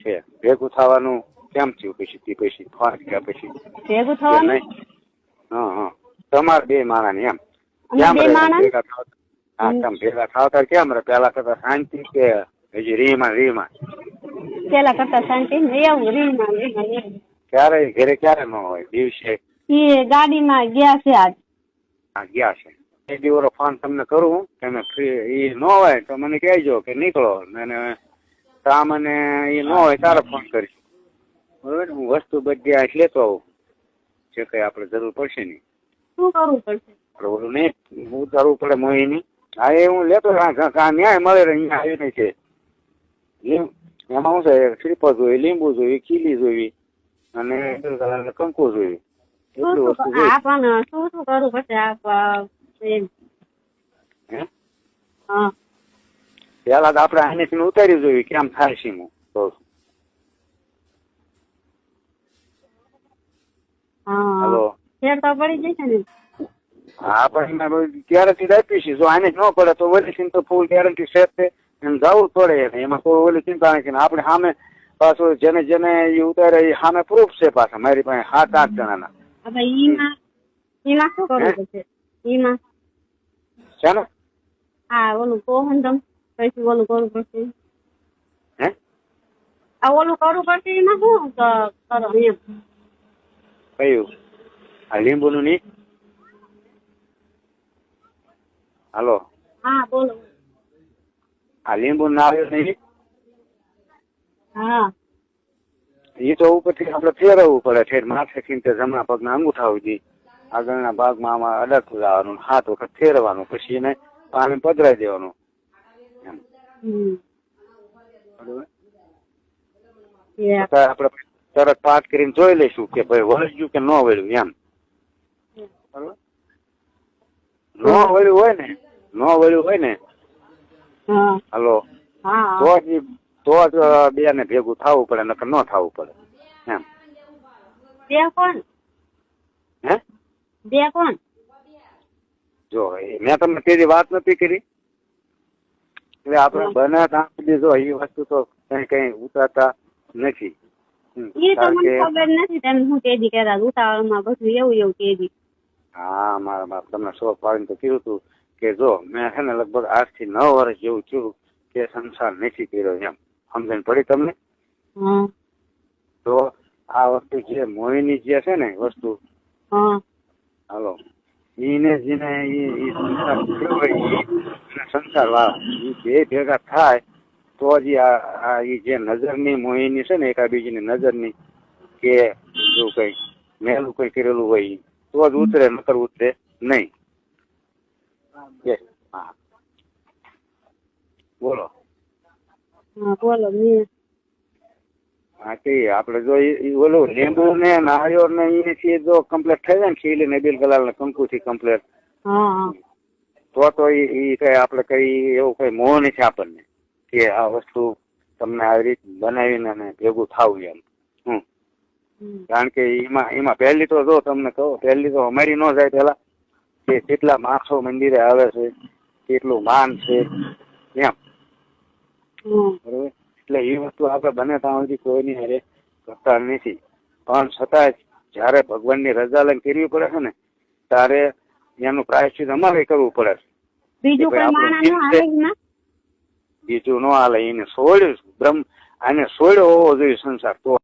છે ભેગું થવાનું કેમ થયું પછી ફોન કર્યા પછી ભેગું થવાનું હા તમારે બે માણસ એમ અમે બે માણસ ભેગા થાવ હા તમે ભેગા થાવતા કેમ રે પેલા કરતા શાંતિ કે હજી રીમાં પેલા કરતા શાંતિ એવું રીમાં ક્યારે ઘરે ક્યારે ન હોય દિવસે એ ગાડીમાં ગયા છે આજ હા ગયા છે એક દિવસ ફોન તમને કરું તમે ફ્રી એ ન હોય તો મને કહેજો કે નીકળો અને મને એ ન હોય તારે ફોન કરીશ બરોબર હું વસ્તુ બધી આ લેતો આવું જે કઈ આપણે જરૂર પડશે નહીં શું કરવું પડશે ઓલું નહીં ઉતારવું પડે મોહીની હા એ હું લેતો ન્યાય મળે અહીંયા આવીને છે એમાં શું છે શ્રીફળ જોઈએ લીંબુ જોઈએ ખીલી જોઈ અને કંકુ જોઈ એટલું વસ્તુ જોઈ પણ શું કરવું પડશે પેલા તો આપડે આને ઉતારી જોઈએ કેમ થાય છે હું તો હેલો ફેર તો પડી જશે ને હા પણ એમાં ગેરંટી આપી છે જો આને ન પડે તો ઓલી તો ફૂલ ગેરંટી સેટ છે એમ જવું પડે એમાં કોઈ ઓલી ચિંતા નથી આપણે સામે પાછું જેને એ ઉતારે એ સામે પ્રૂફ છે પાછા મારી પાસે 7-8 જણાના એમાં શું કરવું પડશે એમાં છે ને હા ઓલું કોહન તમ પછી ઓલું કરવું પડશે હે આ ઓલું કરવું પડશે એમાં શું કરો એમ કયું આ લીંબુનું નહીં હાલો હા બોલો આ લીંબુ ના આવ્યું નહીં હા એ તો ઉપરથી આપડે ફેરવવું પડે ઠેર માથે ખીંચે જમણા પગના અંગૂઠા સુધી આગળના ભાગમાં આમાં અડકતું જવાનું 7 વખત ફેરવાનું પછી એને પાણી પધરાઈ દેવાનું આપડે તરત પાઠ કરીને જોઈ લઈશું કે ભાઈ વળગ્યું કે ન વળ્યું એમ બરોબર ન વળ્યું હોય ને હાલો તો જ બે ને ભેગું થવું પડે નકર ન થવું પડે એમ બે કોણ હે બે કોણ જો મેં તમને તેની વાત નથી કરી એટલે આપણે બને ત્યાં સુધી જો એ વસ્તુ તો કઈ ઉતારતા નથી એ તો મને ખબર નથી તમે હું તેદી કહેતા ઉતાવળમાં બધું એવું કેદી હા મારા બાપ તમને શોખ પાડીને તો કીધું હતું કે જો મેં છે ને લગભગ 8 થી 9 વર્ષ જેવું થયું કે સંસાર નથી કર્યો એમ સમજણ પડી તમને તો આ વસ્તુ જે મોહિની જે છે ને વસ્તુ હાલો એને જેને સંસાર વાળા બે ભેગા થાય તો જ આ જે નજરની મોહિની છે ને એકાબીજીની નજરની કે એવું કઈ મેલું કઈ કરેલું હોય તો જ ઉતરે નકર ઉતરે નહીં હા બોલો બોલો હા તે આપડે જો ઓલું લીંબુ ને નાળિયેર ને એ જો કમ્પ્લીટ થઈ જાય ને ખીલી ને બિલ ગલાલ ને કંકુ થી કમ્પ્લીટ તો એ કઈ આપડે કઈ એવું કઈ મોહ નથી આપણને કે આ વસ્તુ તમને આવી રીતે બનાવીને અને ભેગું થાવું એમ કારણ કે એમાં પહેલી તો જો તમને કહો પહેલી તો અમારી ન જાય પેલા કે કેટલા માણસો મંદિરે આવે છે કેટલું માન છે એમ બરોબર એટલે એ વસ્તુ આપણે બને ત્યાં સુધી કોઈની હારે કરતા નથી પણ છતાં જયારે ભગવાનની રજા લઈને કરવી પડે છે ને ત્યારે એનું પ્રાયશ્ચિત અમારે કરવું પડે બીજું ન હાલે એને છોડ્યું આને છોડ્યો હોવો જોઈએ સંસાર તો